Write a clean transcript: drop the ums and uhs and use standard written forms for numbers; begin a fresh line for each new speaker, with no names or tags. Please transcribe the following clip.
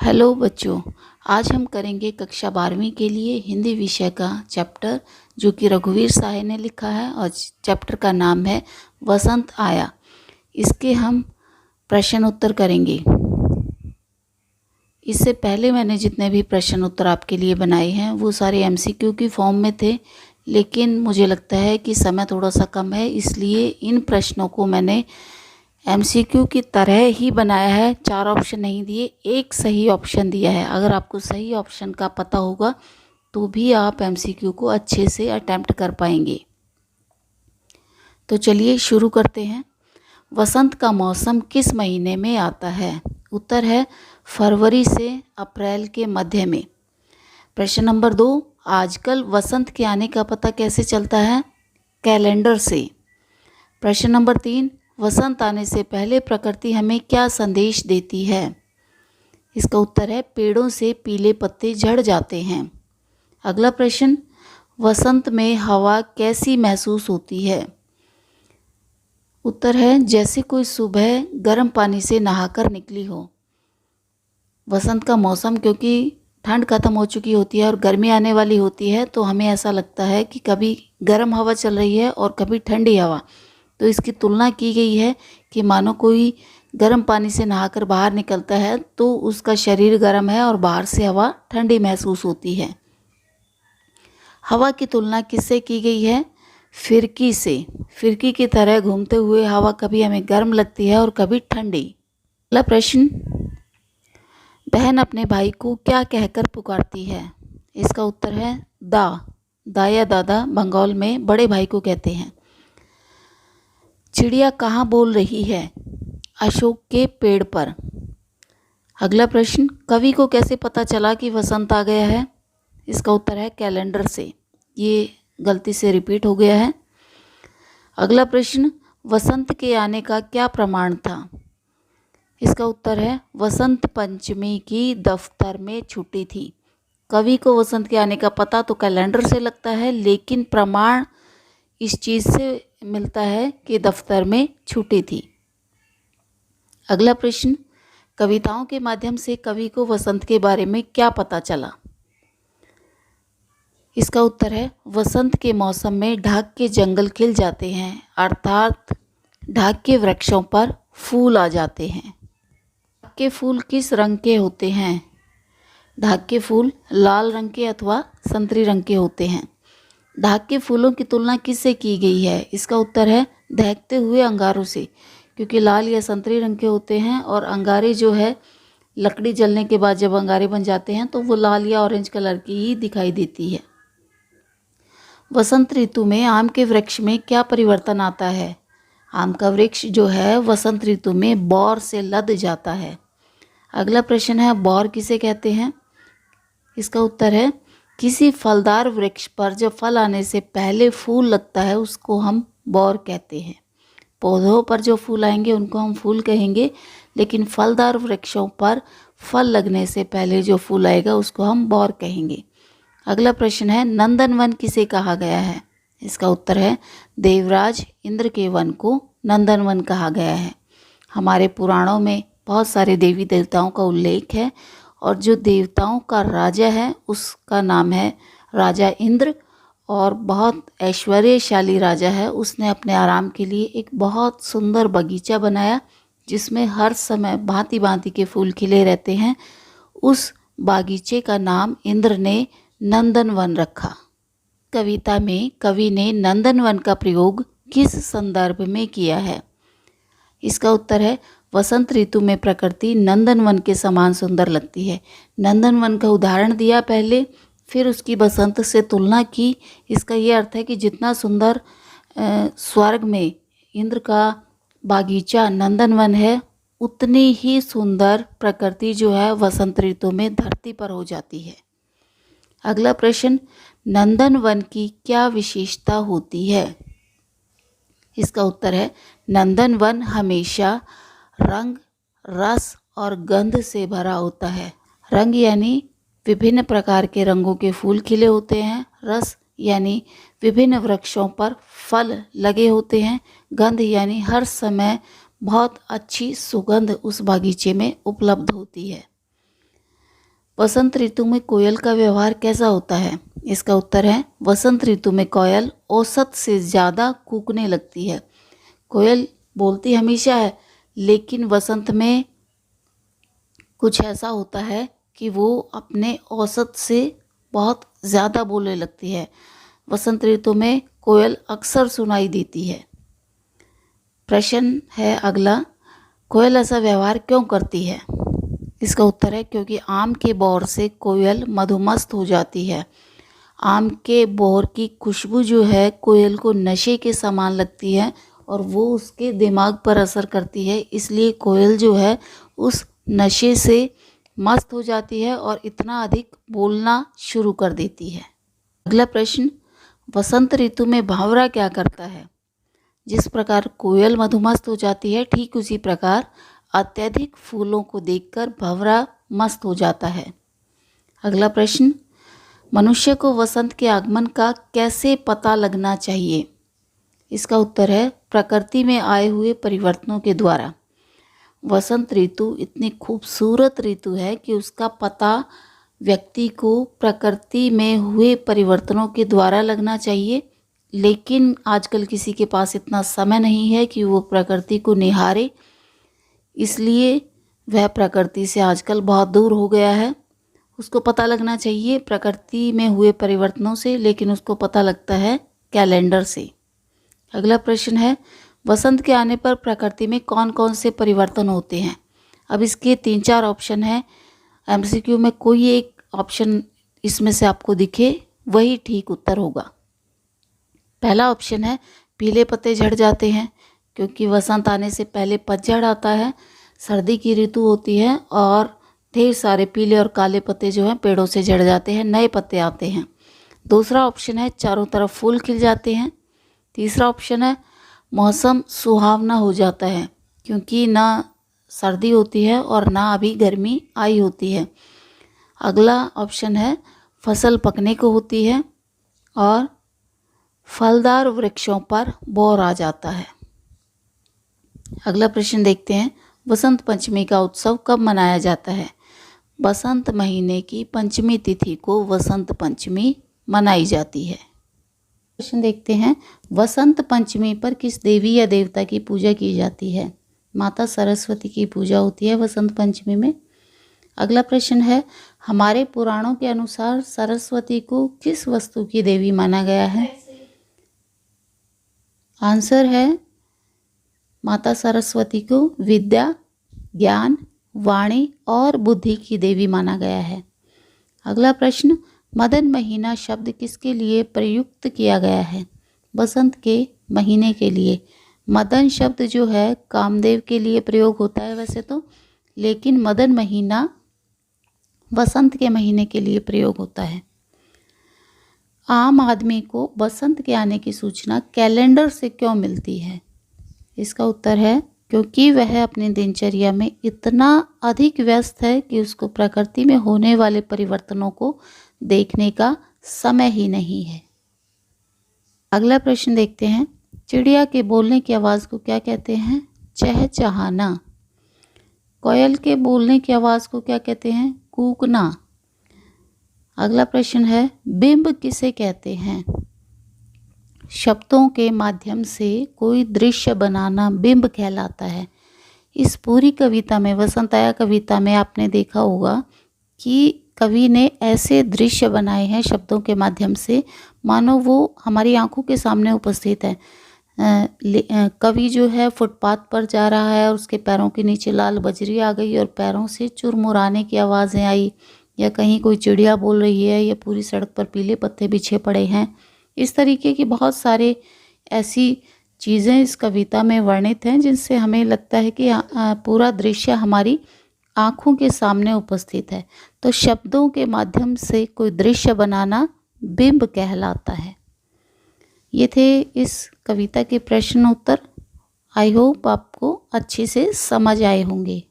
Hello बच्चों। आज हम करेंगे कक्षा 12वीं के लिए हिंदी विषय का चैप्टर जो कि रघुवीर साहे ने लिखा है और चैप्टर का नाम है वसंत आया। इसके हम प्रश्न उत्तर करेंगे। इससे पहले मैंने जितने भी प्रश्न उत्तर आपके लिए बनाए हैं वो सारे एमसीक्यू की फॉर्म में थे, लेकिन मुझे लगता है कि समय थोड़ा सा कम है, इसलिए इन प्रश्नों को मैंने एमसीक्यू की तरह ही बनाया है। 4 ऑप्शन नहीं दिए, एक सही ऑप्शन दिया है। अगर आपको सही ऑप्शन का पता होगा तो भी आप एमसीक्यू को अच्छे से अटेम्प्ट कर पाएंगे। तो चलिए शुरू करते हैं। वसंत का मौसम किस महीने में आता है? उत्तर है फरवरी से अप्रैल के मध्य में। प्रश्न नंबर 2, आजकल वसंत के आने का पता कैसे चलता है? कैलेंडर से। प्रश्न नंबर 3, वसंत आने से पहले प्रकृति हमें क्या संदेश देती है? इसका उत्तर है पेड़ों से पीले पत्ते झड़ जाते हैं। अगला प्रश्न, वसंत में हवा कैसी महसूस होती है? उत्तर है जैसे कोई सुबह गर्म पानी से नहाकर निकली हो। वसंत का मौसम क्योंकि ठंड खत्म हो चुकी होती है और गर्मी आने वाली होती है, तो हमें ऐसा लगता है कि कभी गर्म हवा चल रही है और कभी ठंडी हवा। तो इसकी तुलना की गई है कि मानो कोई गर्म पानी से नहाकर बाहर निकलता है तो उसका शरीर गर्म है और बाहर से हवा ठंडी महसूस होती है। हवा की तुलना किससे की गई है? फिरकी से। फिरकी की तरह घूमते हुए हवा कभी हमें गर्म लगती है और कभी ठंडी। अगला प्रश्न, बहन अपने भाई को क्या कहकर पुकारती है? इसका उत्तर है दा। दा या दादा बंगाल में बड़े भाई को कहते हैं। चिड़िया कहाँ बोल रही है? अशोक के पेड़ पर। अगला प्रश्न, कवि को कैसे पता चला कि वसंत आ गया है? इसका उत्तर है कैलेंडर से। ये गलती से रिपीट हो गया है। अगला प्रश्न, वसंत के आने का क्या प्रमाण था? इसका उत्तर है वसंत पंचमी की दफ्तर में छुट्टी थी। कवि को वसंत के आने का पता तो कैलेंडर से लगता है, लेकिन प्रमाण इस चीज़ से मिलता है कि दफ्तर में छुट्टी थी। अगला प्रश्न, कविताओं के माध्यम से कवि को वसंत के बारे में क्या पता चला? इसका उत्तर है वसंत के मौसम में ढाक के जंगल खिल जाते हैं, अर्थात ढाक के वृक्षों पर फूल आ जाते हैं। ढाक के फूल किस रंग के होते हैं? ढाक के फूल लाल रंग के अथवा संतरी रंग के होते हैं। ढाक के फूलों की तुलना किससे की गई है? इसका उत्तर है दहकते हुए अंगारों से, क्योंकि लाल या संतरी रंग के होते हैं और अंगारे जो है लकड़ी जलने के बाद जब अंगारे बन जाते हैं तो वो लाल या ऑरेंज कलर की ही दिखाई देती है। वसंत ऋतु में आम के वृक्ष में क्या परिवर्तन आता है? आम का वृक्ष जो है वसंत ऋतु में बौर से लद जाता है। अगला प्रश्न है बौर किसे कहते हैं? इसका उत्तर है किसी फलदार वृक्ष पर जब फल आने से पहले फूल लगता है उसको हम बौर कहते हैं। पौधों पर जो फूल आएंगे उनको हम फूल कहेंगे, लेकिन फलदार वृक्षों पर फल लगने से पहले जो फूल आएगा उसको हम बौर कहेंगे। अगला प्रश्न है नंदनवन किसे कहा गया है? इसका उत्तर है देवराज इंद्र के वन को नंदनवन कहा गया है। हमारे पुराणों में बहुत सारे देवी देवताओं का उल्लेख है और जो देवताओं का राजा है उसका नाम है राजा इंद्र, और बहुत ऐश्वर्यशाली राजा है। उसने अपने आराम के लिए एक बहुत सुंदर बगीचा बनाया जिसमें हर समय भांति भांति के फूल खिले रहते हैं। उस बागीचे का नाम इंद्र ने नंदनवन रखा। कविता में कवि ने नंदनवन का प्रयोग किस संदर्भ में किया है? इसका उत्तर है वसंत ऋतु में प्रकृति नंदनवन के समान सुंदर लगती है। नंदनवन का उदाहरण दिया पहले, फिर उसकी बसंत से तुलना की। इसका ये अर्थ है कि जितना सुंदर स्वर्ग में इंद्र का बागीचा नंदनवन है, उतनी ही सुंदर प्रकृति जो है वसंत ऋतु में धरती पर हो जाती है। अगला प्रश्न, नंदनवन की क्या विशेषता होती है? इसका उत्तर है नंदनवन हमेशा रंग, रस और गंध से भरा होता है। रंग यानी विभिन्न प्रकार के रंगों के फूल खिले होते हैं। रस यानी विभिन्न वृक्षों पर फल लगे होते हैं। गंध यानी हर समय बहुत अच्छी सुगंध उस बागीचे में उपलब्ध होती है। वसंत ऋतु में कोयल का व्यवहार कैसा होता है? इसका उत्तर है वसंत ऋतु में कोयल औसत से ज़्यादा कूकने लगती है। कोयल बोलती हमेशा है, लेकिन वसंत में कुछ ऐसा होता है कि वो अपने औसत से बहुत ज़्यादा बोलने लगती है। वसंत ऋतु में कोयल अक्सर सुनाई देती है। प्रश्न है अगला, कोयल ऐसा व्यवहार क्यों करती है? इसका उत्तर है क्योंकि आम के बौर से कोयल मधुमस्त हो जाती है। आम के बौर की खुशबू जो है कोयल को नशे के समान लगती है और वो उसके दिमाग पर असर करती है, इसलिए कोयल जो है उस नशे से मस्त हो जाती है और इतना अधिक बोलना शुरू कर देती है। अगला प्रश्न, वसंत ऋतु में भंवरा क्या करता है? जिस प्रकार कोयल मधुमस्त हो जाती है, ठीक उसी प्रकार अत्यधिक फूलों को देखकर भंवरा मस्त हो जाता है। अगला प्रश्न, मनुष्य को वसंत के आगमन का कैसे पता लगना चाहिए? इसका उत्तर है प्रकृति में आए हुए परिवर्तनों के द्वारा। वसंत ऋतु इतनी खूबसूरत ऋतु है कि उसका पता व्यक्ति को प्रकृति में हुए परिवर्तनों के द्वारा लगना चाहिए, लेकिन आजकल किसी के पास इतना समय नहीं है कि वो प्रकृति को निहारे, इसलिए वह प्रकृति से आजकल बहुत दूर हो गया है। उसको पता लगना चाहिए प्रकृति में हुए परिवर्तनों से, लेकिन उसको पता लगता है कैलेंडर से। अगला प्रश्न है, वसंत के आने पर प्रकृति में कौन कौन से परिवर्तन होते हैं? अब इसके 3-4 ऑप्शन हैं। एमसीक्यू में कोई एक ऑप्शन इसमें से आपको दिखे वही ठीक उत्तर होगा। पहला ऑप्शन है पीले पत्ते झड़ जाते हैं, क्योंकि वसंत आने से पहले पतझड़ आता है, सर्दी की ऋतु होती है और ढेर सारे पीले और काले पत्ते जो हैं पेड़ों से झड़ जाते हैं, नए पत्ते आते हैं। दूसरा ऑप्शन है चारों तरफ फूल खिल जाते हैं। तीसरा ऑप्शन है मौसम सुहावना हो जाता है, क्योंकि ना सर्दी होती है और ना अभी गर्मी आई होती है। अगला ऑप्शन है फसल पकने को होती है और फलदार वृक्षों पर बौर आ जाता है। अगला प्रश्न देखते हैं, वसंत पंचमी का उत्सव कब मनाया जाता है? बसंत महीने की पंचमी तिथि को वसंत पंचमी मनाई जाती है। प्रश्न देखते हैं, वसंत पंचमी पर किस देवी या देवता की पूजा की जाती है? माता सरस्वती की पूजा होती है वसंत पंचमी में। अगला प्रश्न है, हमारे पुराणों के अनुसार सरस्वती को किस वस्तु की देवी माना गया है? आंसर है माता सरस्वती को विद्या, ज्ञान, वाणी और बुद्धि की देवी माना गया है। अगला प्रश्न, मदन महीना शब्द किसके लिए प्रयुक्त किया गया है? बसंत के महीने के लिए। मदन शब्द जो है कामदेव के लिए प्रयोग होता है वैसे तो, लेकिन मदन महीना बसंत के महीने के लिए प्रयोग होता है। आम आदमी को बसंत के आने की सूचना कैलेंडर से क्यों मिलती है? इसका उत्तर है क्योंकि वह अपनी दिनचर्या में इतना अधिक व्यस्त है कि उसको प्रकृति में होने वाले परिवर्तनों को देखने का समय ही नहीं है। अगला प्रश्न देखते हैं, चिड़िया के बोलने की आवाज़ को क्या कहते हैं? चहचहाना। कोयल के बोलने की आवाज़ को क्या कहते हैं? कूकना। अगला प्रश्न है, बिंब किसे कहते हैं? शब्दों के माध्यम से कोई दृश्य बनाना बिंब कहलाता है। इस पूरी कविता में, वसंत आया कविता में आपने देखा होगा कि कवि ने ऐसे दृश्य बनाए हैं शब्दों के माध्यम से मानो वो हमारी आंखों के सामने उपस्थित है। कवि जो है फुटपाथ पर जा रहा है और उसके पैरों के नीचे लाल बजरी आ गई और पैरों से चुरमुराने की आवाज़ें आई, या कहीं कोई चिड़िया बोल रही है, या पूरी सड़क पर पीले पत्ते बिछे पड़े हैं। इस तरीके की बहुत सारे ऐसी चीज़ें इस कविता में वर्णित हैं जिनसे हमें लगता है कि पूरा दृश्य हमारी आँखों के सामने उपस्थित है। तो शब्दों के माध्यम से कोई दृश्य बनाना बिंब कहलाता है। ये थे इस कविता के प्रश्न उत्तर। आई होप आपको अच्छे से समझ आए होंगे।